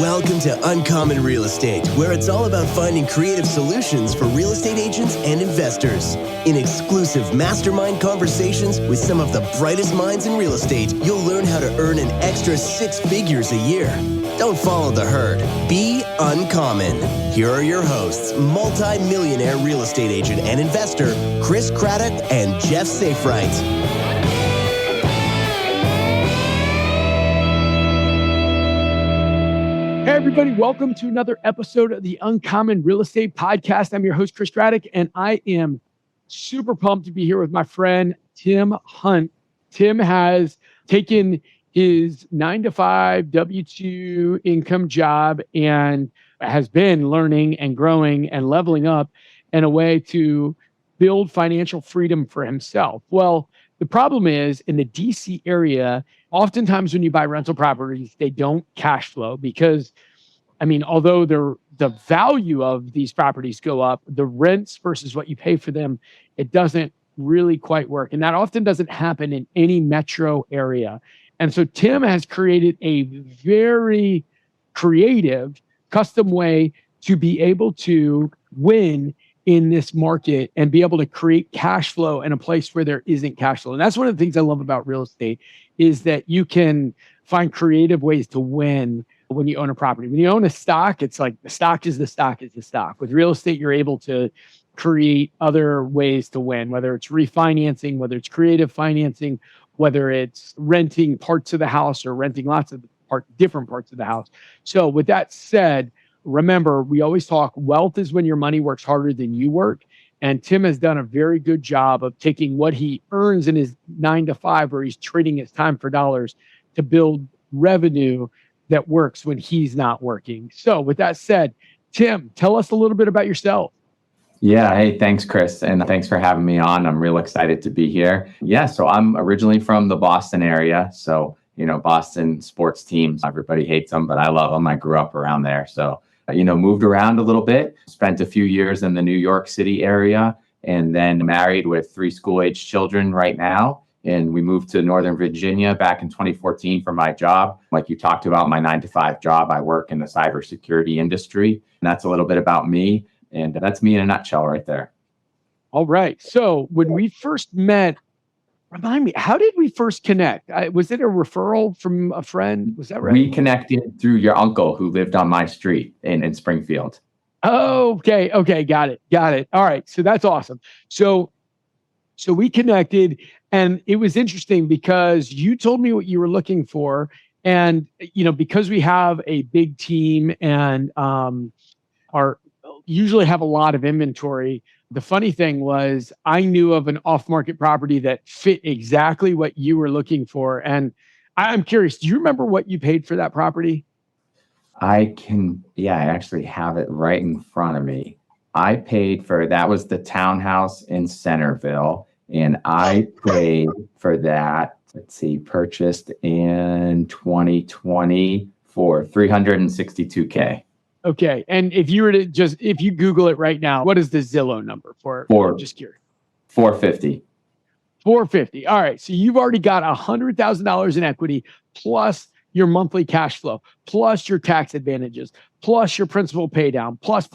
Welcome to Uncommon Real Estate, where it's all about finding creative solutions for real estate agents and investors. In exclusive mastermind conversations with some of the brightest minds in real estate, you'll learn how to earn an extra 6 figures a year. Don't follow the herd. Be uncommon. Here are your hosts, multi-millionaire real estate agent and investor, Chris Craddock and Jeff Safright. Hey, everybody. Welcome to another episode of the Uncommon Real Estate Podcast. I'm your host, Chris Craddock, and I am super pumped to be here with my friend, Tim Hunt. Tim has taken his 9-to-5 W-2 income job and has been learning and growing and leveling up in a way to build financial freedom for himself. Well, the problem is in the DC area, oftentimes when you buy rental properties, they don't cash flow because, although the value of these properties go up, the rents versus what you pay for them, it doesn't really quite work. And that often doesn't happen in any metro area. And so Tim has created a very creative, custom way to be able to win in this market and be able to create cash flow in a place where there isn't cash flow. And that's one of the things I love about real estate is that you can find creative ways to win when you own a property. When you own a stock, it's like the stock is the stock is the stock. With real estate, you're able to create other ways to win, whether it's refinancing, whether it's creative financing, whether it's renting parts of the house or renting lots of different parts of the house. So with that said, remember, we always talk wealth is when your money works harder than you work. And Tim has done a very good job of taking what he earns in his 9-to-5, where he's trading his time for dollars, to build revenue that works when he's not working. So with that said, Tim, tell us a little bit about yourself. Yeah. Hey, thanks, Chris. And thanks for having me on. I'm real excited to be here. Yeah. So I'm originally from the Boston area. So, Boston sports teams, everybody hates them, but I love them. I grew up around there. So, moved around a little bit, spent a few years in the New York City area, and then married with 3 school-age children right now. And we moved to Northern Virginia back in 2014 for my job. Like you talked about, my 9-to-5 job, I work in the cybersecurity industry. And that's a little bit about me. And that's me in a nutshell right there. All right. So when we first met, remind me, how did we first connect? Was it a referral from a friend? Was that right? We connected through your uncle who lived on my street in Springfield. Oh, okay. Got it. All right. So that's awesome. So we connected, and it was interesting because you told me what you were looking for. And, because we have a big team and usually have a lot of inventory, the funny thing was I knew of an off-market property that fit exactly what you were looking for. And I'm curious, do you remember what you paid for that property? I actually have it right in front of me. I paid for, that was the townhouse in Centerville. And I paid for that, purchased in 2020 for $362K. Okay. And if you Google it right now, what is the Zillow number for? I'm just curious. 450. 450. All right. So you've already got $100,000 in equity plus your monthly cash flow, plus your tax advantages, plus your principal pay down, plus.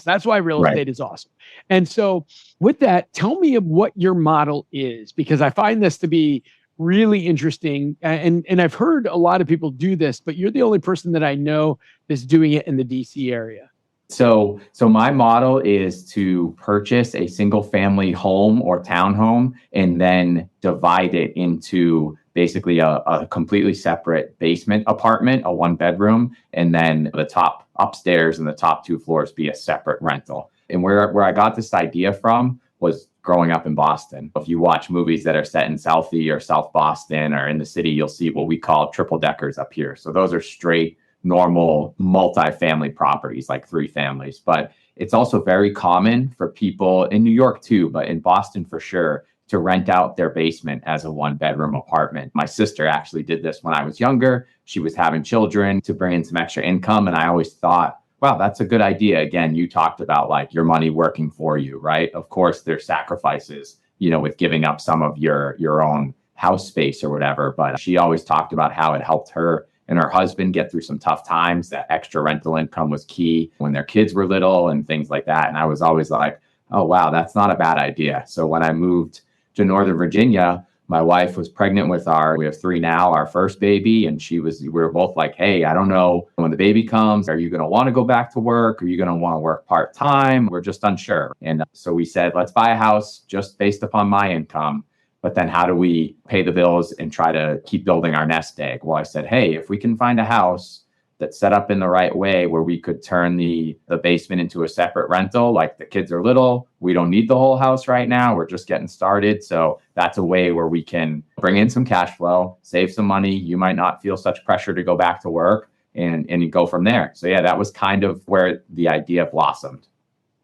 That's why real estate is awesome. And so with that, tell me what your model is, because I find this to be really interesting. And I've heard a lot of people do this, but you're the only person that I know that's doing it in the DC area. So my model is to purchase a single family home or townhome and then divide it into basically a completely separate basement apartment, a 1-bedroom, and then the top upstairs and the top 2 floors be a separate rental. And where I got this idea from was growing up in Boston. If you watch movies that are set in Southie or South Boston or in the city, you'll see what we call triple deckers up here. So those are straight, normal, multi-family properties, like 3 families. But it's also very common for people in New York too, but in Boston for sure, to rent out their basement as a 1-bedroom apartment. My sister actually did this when I was younger. She was having children to bring in some extra income. And I always thought, wow, that's a good idea. Again, you talked about like your money working for you, right? Of course, there's sacrifices, with giving up some of your own house space or whatever. But she always talked about how it helped her and her husband get through some tough times. That extra rental income was key when their kids were little and things like that. And I was always like, oh, wow, that's not a bad idea. So when I moved to Northern Virginia, my wife was pregnant with we have three now, our first baby. And we were both like, hey, I don't know when the baby comes, are you going to want to go back to work? Are you going to want to work part-time? We're just unsure. And so we said, let's buy a house just based upon my income. But then how do we pay the bills and try to keep building our nest egg? Well, I said, hey, if we can find a house that's set up in the right way where we could turn the basement into a separate rental, like the kids are little, we don't need the whole house right now. We're just getting started. So that's a way where we can bring in some cash flow, save some money. You might not feel such pressure to go back to work and you go from there. So yeah, that was kind of where the idea blossomed.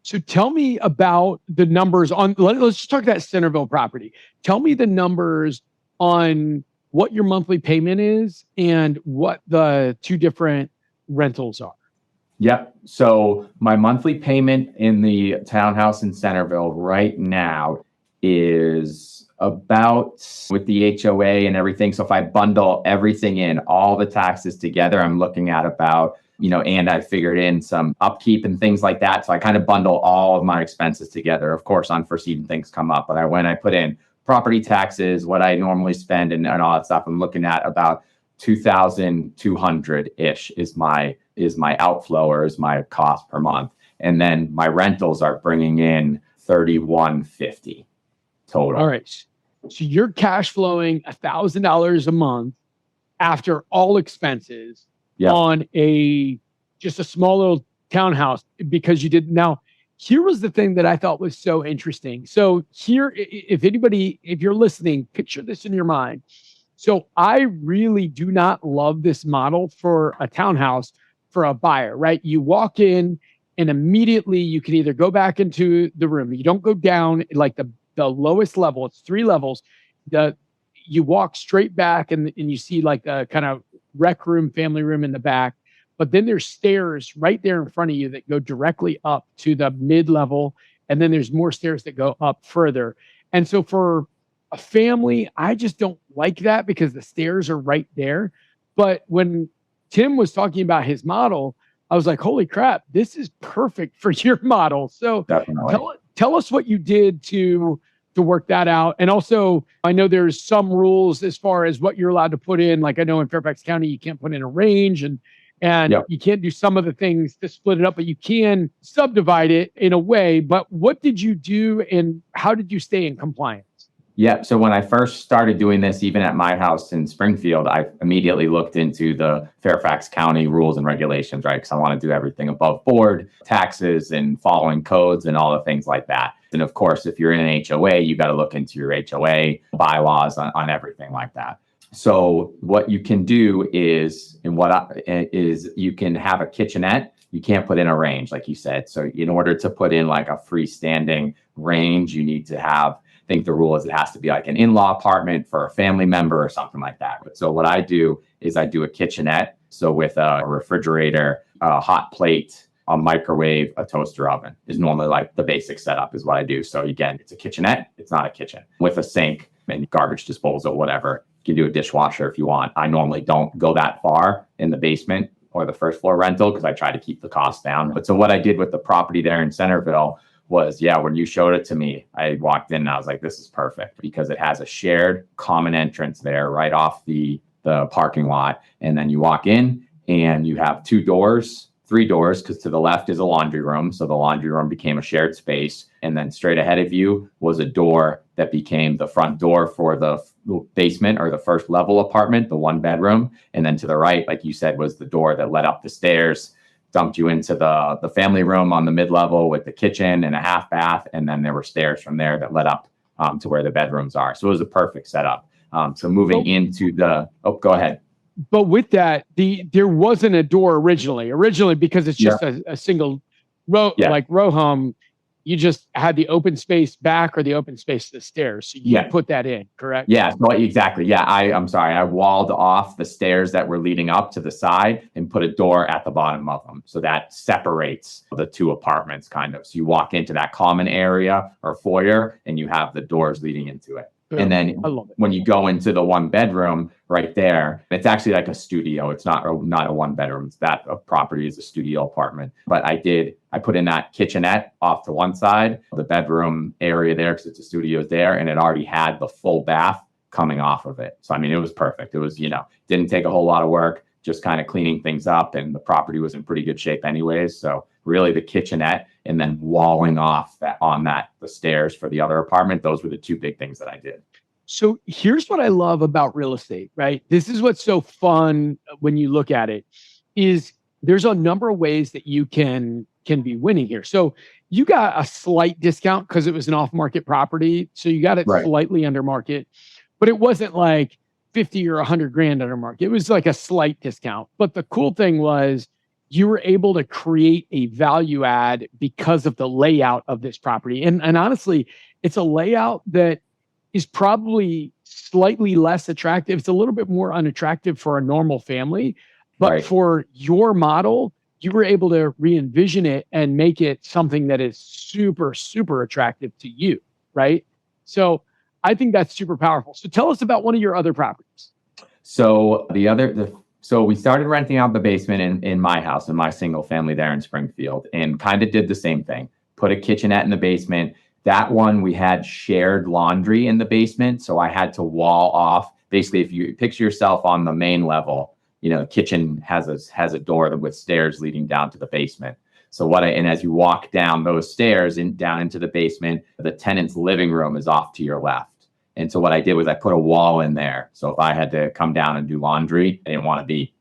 So tell me about the numbers let's just talk that Centerville property. Tell me the numbers on what your monthly payment is and what the two different rentals are. Yep. So my monthly payment in the townhouse in Centerville right now is about, with the HOA and everything. So if I bundle everything in, all the taxes together, I'm looking at about, and I figured in some upkeep and things like that. So I kind of bundle all of my expenses together. Of course, unforeseen things come up, but when I put in property taxes, what I normally spend and all that stuff, I'm looking at about 2,200-ish is my outflow or is my cost per month. And then my rentals are bringing in 3,150 total. All right. So you're cash flowing $1,000 a month after all expenses on just a small little townhouse because you did. Now, here was the thing that I thought was so interesting. So here, if you're listening, picture this in your mind. So I really do not love this model for a townhouse for a buyer, right? You walk in and immediately you can either go back into the room. You don't go down like the lowest level. It's 3 levels. You walk straight back and you see like a kind of rec room, family room in the back. But then there's stairs right there in front of you that go directly up to the mid-level. And then there's more stairs that go up further. And so for a family, I just don't like that because the stairs are right there. But when Tim was talking about his model, I was like, holy crap, this is perfect for your model. So tell us what you did to work that out. And also, I know there's some rules as far as what you're allowed to put in. Like I know in Fairfax County, you can't put in a range and you can't do some of the things to split it up, but you can subdivide it in a way. But what did you do and how did you stay in compliance? Yeah. So when I first started doing this, even at my house in Springfield, I immediately looked into the Fairfax County rules and regulations, right? Because I want to do everything above board, taxes and following codes and all the things like that. And of course, if you're in an HOA, you got to look into your HOA bylaws on everything like that. So what you can do is you can have a kitchenette. You can't put in a range, like you said. So in order to put in like a freestanding range, you need to have, I think the rule is it has to be like an in-law apartment for a family member or something like that. But so what I do is I do a kitchenette. So with a refrigerator, a hot plate, a microwave, a toaster oven is normally like the basic setup is what I do. So again, it's a kitchenette. It's not a kitchen with a sink and garbage disposal, whatever. You can do a dishwasher if you want. I normally don't go that far in the basement or the first floor rental because I try to keep the cost down. But so what I did with the property there in Centerville was, when you showed it to me, I walked in and I was like, this is perfect because it has a shared common entrance there right off the parking lot. And then you walk in and you have 3 doors, because to the left is a laundry room. So the laundry room became a shared space. And then straight ahead of you was a door that became the front door for the basement or the first level apartment, the 1 bedroom. And then to the right, like you said, was the door that led up the stairs, dumped you into the family room on the mid-level with the kitchen and a half bath. And then there were stairs from there that led up to where the bedrooms are. So it was a perfect setup. So moving into go ahead. But with that, there wasn't a door originally because it's just a single row, like row home. You just had the open space back or the open space to the stairs. So you put that in, correct? Yeah, so exactly. Yeah, I'm sorry. I walled off the stairs that were leading up to the side and put a door at the bottom of them. So that separates the 2 apartments kind of. So you walk into that common area or foyer and you have the doors leading into it. And then I love it. when you go into the one bedroom right there, it's actually like a studio. It's not a one bedroom. It's that property is a studio apartment. But I put in that kitchenette off to one side, the bedroom area there, because it's a studio is there, and it already had the full bath coming off of it. So, I mean, it was perfect. It was, didn't take a whole lot of work, just kind of cleaning things up, and the property was in pretty good shape anyways. So really the kitchenette and then walling off the stairs for the other apartment, those were the two big things that I did. So here's what I love about real estate, right? This is what's so fun when you look at it, is there's a number of ways that you can be winning here. So you got a slight discount because it was an off-market property. So you got it slightly under market, but it wasn't like 50 or 100 grand under market. It was like a slight discount. But the cool thing was you were able to create a value add because of the layout of this property. And honestly, it's a layout that is probably slightly less attractive. It's a little bit more unattractive for a normal family, but for your model, you were able to re-envision it and make it something that is super, super attractive to you, right? So I think that's super powerful. So tell us about one of your other properties. So so we started renting out the basement in my house, in my single family there in Springfield, and kind of did the same thing. Put a kitchenette in the basement. That one, we had shared laundry in the basement. So I had to wall off. Basically, if you picture yourself on the main level, the kitchen has a door with stairs leading down to the basement. So and as you walk down those stairs down into the basement, the tenant's living room is off to your left. And so what I did was I put a wall in there. So if I had to come down and do laundry, I didn't want to be,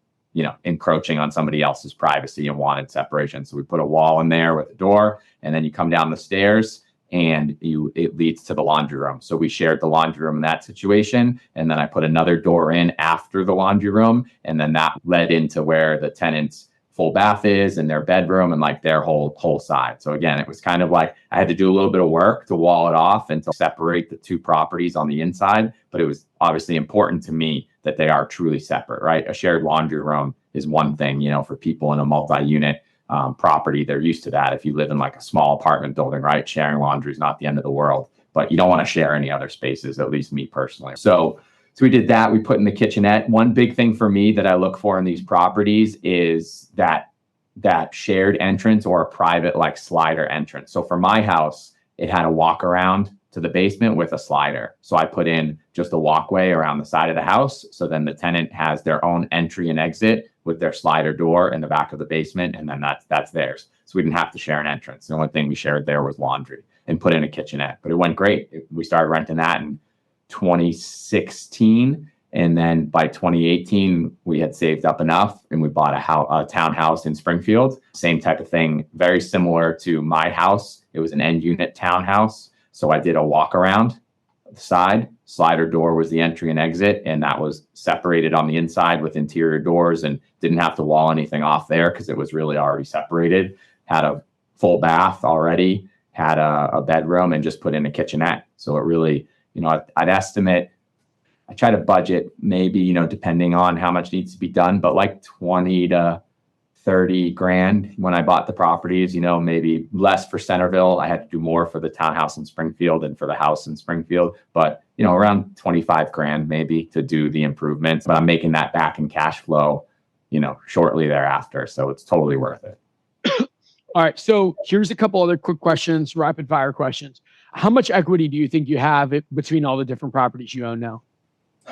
encroaching on somebody else's privacy and wanted separation. So we put a wall in there with a door, and then you come down the stairs and it leads to the laundry room. So we shared the laundry room in that situation. And then I put another door in after the laundry room. And then that led into where the tenant's full bath is and their bedroom and like their whole side. So again, it was kind of like I had to do a little bit of work to wall it off and to separate the two properties on the inside. But it was obviously important to me that they are truly separate, right? A shared laundry room is one thing, for people in a multi-unit property, they're used to that. If you live in like a small apartment building, right? Sharing laundry is not the end of the world, but you don't want to share any other spaces, at least me personally. So we did that. We put in the kitchenette. One big thing for me that I look for in these properties is that shared entrance or a private like slider entrance. So for my house, it had a walk around to the basement with a slider. So I put in just a walkway around the side of the house. So then the tenant has their own entry and exit with their slider door in the back of the basement. And then that's theirs. So we didn't have to share an entrance. The only thing we shared there was laundry, and put in a kitchenette. But it went great. We started renting that in 2016. And then by 2018, we had saved up enough and we bought a townhouse in Springfield. Same type of thing, very similar to my house. It was an end unit townhouse. So I did a walk around the side. Slider door was the entry and exit, and that was separated on the inside with interior doors, and didn't have to wall anything off there because it was really already separated. Had a full bath already, had a bedroom, and just put in a kitchenette. So it really, I'd estimate, I try to budget maybe, depending on how much needs to be done, but like 20 to 30 grand when I bought the properties, maybe less for Centerville. I had to do more for the townhouse in Springfield and for the house in Springfield, but around 25 grand maybe to do the improvements. But I'm making that back in cash flow, shortly thereafter. So it's totally worth it. All right. So here's a couple other quick questions, rapid fire questions. How much equity do you think you have between all the different properties you own now?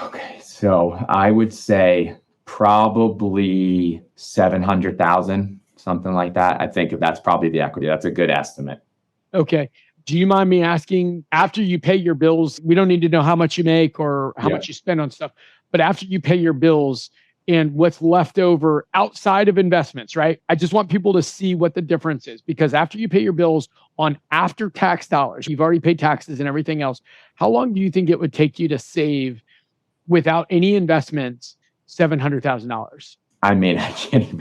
Okay. So I would say probably 700,000, something like that. I think that's probably the equity. That's a good estimate. Okay. Do you mind me asking, after you pay your bills, we don't need to know how much you make or how much you spend on stuff, but after you pay your bills and what's left over outside of investments, right? I just want people to see what the difference is, because after you pay your bills on after tax dollars, you've already paid taxes and everything else. How long do you think it would take you to save without any investments $700,000? I mean, I can't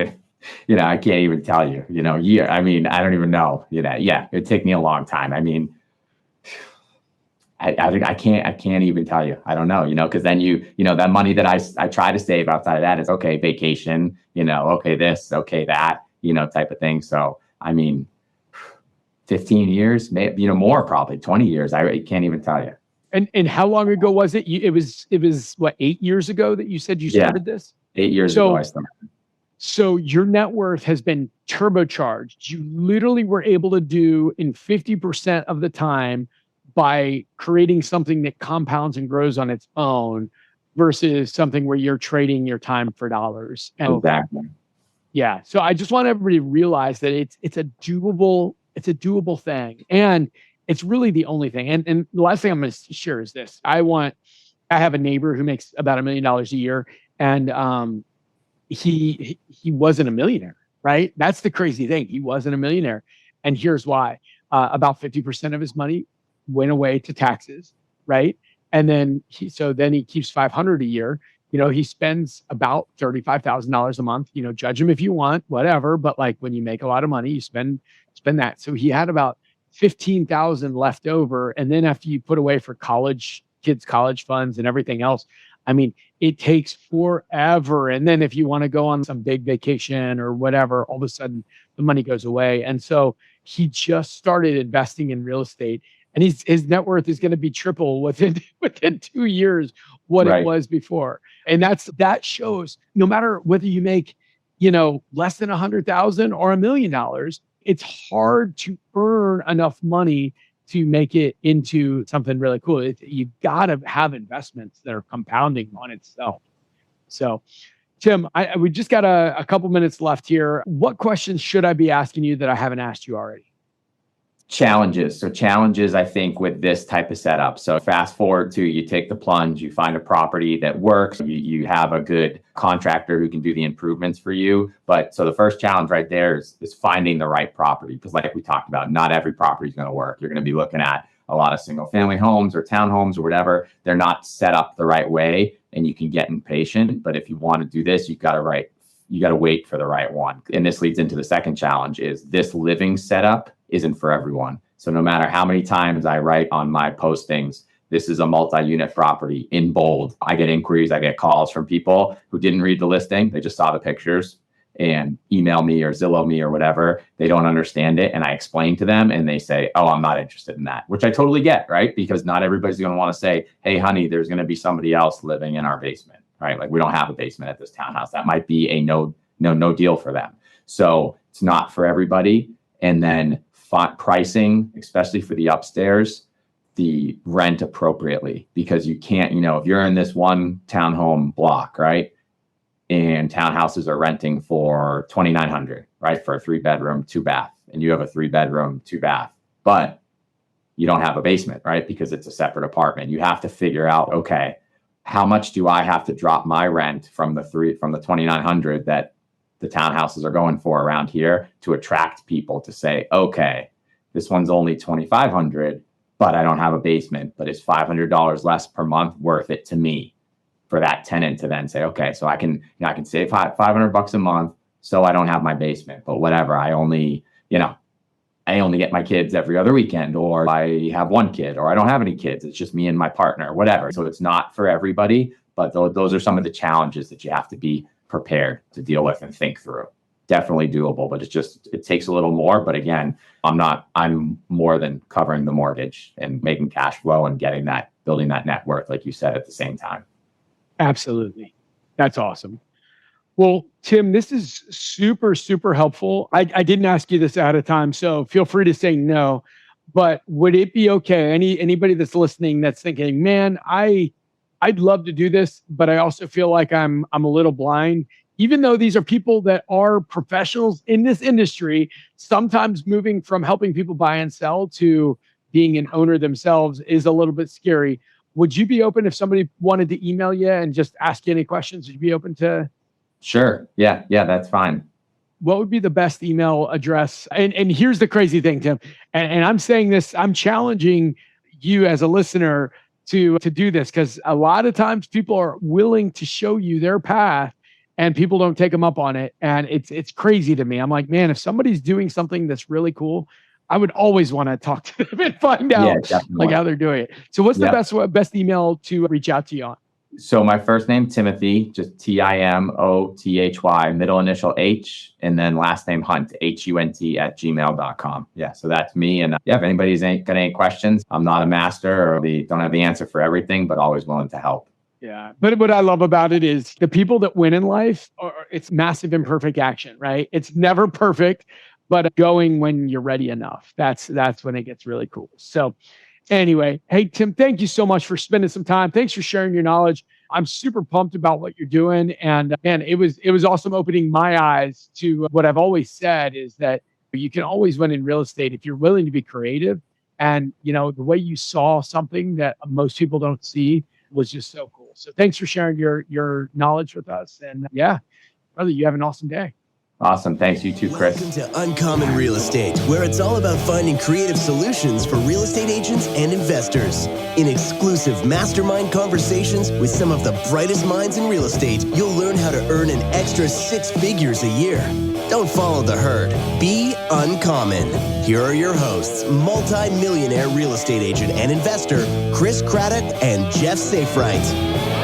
even tell you, I mean, I don't even know, it'd take me a long time. I mean, I can't even tell you. I don't know, because then that money that I try to save outside of that is okay, vacation, okay, this, okay, that, type of thing. So, I mean, 15 years, maybe, more, probably 20 years. I can't even tell you. And how long ago was it? It was what, 8 years ago that you said you Yeah, started this? 8 years ago I started. So your net worth has been turbocharged. You literally were able to do in 50% of the time by creating something that compounds and grows on its own versus something where you're trading your time for dollars. And Exactly. yeah, so I just want everybody to realize that it's a doable thing, and it's really the only thing. And the last thing I'm going to share is this: I have a neighbor who makes about $1 million a year, and he wasn't a millionaire, right? That's the crazy thing. He wasn't a millionaire, and here's why: about 50% of his money went away to taxes, right? And then he keeps 500 a year. He spends about $35,000 a month. Judge him if you want, whatever. But like when you make a lot of money, you spend that. So he had about 15,000 left over. And then after you put away for kids' college funds and everything else, I mean, it takes forever. And then if you want to go on some big vacation or whatever, all of a sudden the money goes away. And so he just started investing in real estate, and his net worth is going to be triple within 2 years what it was before. And that shows no matter whether you make, less than 100,000 or $1 million, it's hard to earn enough money to make it into something really cool. You got to have investments that are compounding on itself. So, Tim, we just got a couple minutes left here. What questions should I be asking you that I haven't asked you already? Challenges. So challenges, I think, with this type of setup. So fast forward to you take the plunge, you find a property that works, you have a good contractor who can do the improvements for you. But so the first challenge right there is finding the right property. Because like we talked about, not every property is going to work. You're going to be looking at a lot of single family homes or townhomes or whatever. They're not set up the right way, and you can get impatient. But if you want to do this, you got to wait for the right one. And this leads into the second challenge: is this living setup isn't for everyone. So no matter how many times I write on my postings, this is a multi-unit property in bold, I get inquiries, I get calls from people who didn't read the listing. They just saw the pictures and email me or Zillow me or whatever. They don't understand it. And I explain to them and they say, oh, I'm not interested in that, which I totally get, right? Because not everybody's going to want to say, hey, honey, there's going to be somebody else living in our basement, right? Like we don't have a basement at this townhouse. That might be a no deal for them. So it's not for everybody. And then pricing, especially for the upstairs, the rent appropriately, because you can't, if you're in this one townhome block, right? And townhouses are renting for $2,900, right? For a 3-bedroom, 2-bath, and you have a 3-bedroom, 2-bath, but you don't have a basement, right? Because it's a separate apartment. You have to figure out, okay, how much do I have to drop my rent from the $2,900 that the townhouses are going for around here to attract people to say, okay, this one's only $2,500, but I don't have a basement, but is $500 less per month worth it to me for that tenant to then say, okay, so I can save $500 a month, so I don't have my basement, but whatever, I only get my kids every other weekend, or I have one kid, or I don't have any kids. It's just me and my partner, whatever. So it's not for everybody, but those are some of the challenges that you have to be prepared to deal with and think through. Definitely doable, but it takes a little more. But again, I'm more than covering the mortgage and making cash flow and building that net worth, like you said, at the same time. Absolutely. That's awesome. Well, Tim, this is super, super helpful. I didn't ask you this ahead of time, so feel free to say no, but would it be okay? Anybody that's listening that's thinking, man, I'd love to do this, but I also feel like I'm a little blind. Even though these are people that are professionals in this industry, sometimes moving from helping people buy and sell to being an owner themselves is a little bit scary. Would you be open if somebody wanted to email you and just ask you any questions? Would you be open to? Sure. Yeah, that's fine. What would be the best email address? And here's the crazy thing, Tim, and I'm saying this, I'm challenging you as a listener to do this, because a lot of times people are willing to show you their path and people don't take them up on it. And it's crazy to me. I'm like, man, if somebody's doing something that's really cool, I would always want to talk to them and find out like how they're doing it. So what's the best email to reach out to you on? So my first name, Timothy, just Timothy, middle initial H, and then last name Hunt, HUNT @gmail.com. Yeah, so that's me. And if anybody's got any questions, I'm not a master or don't have the answer for everything, but always willing to help. Yeah. But what I love about it is the people that win in life, it's massive imperfect action, right? It's never perfect, but going when you're ready enough. That's when it gets really cool. So anyway, hey, Tim, thank you so much for spending some time. Thanks for sharing your knowledge. I'm super pumped about what you're doing. And man, it was awesome opening my eyes to what I've always said is that you can always win in real estate if you're willing to be creative. And, the way you saw something that most people don't see was just so cool. So thanks for sharing your knowledge with us. And yeah, brother, you have an awesome day. Awesome. Thanks. You too, Chris. Welcome to Uncommon Real Estate, where it's all about finding creative solutions for real estate agents and investors. In exclusive mastermind conversations with some of the brightest minds in real estate, you'll learn how to earn an extra 6 figures a year. Don't follow the herd. Be uncommon. Here are your hosts, multi-millionaire real estate agent and investor, Chris Craddock and Jeff Safright.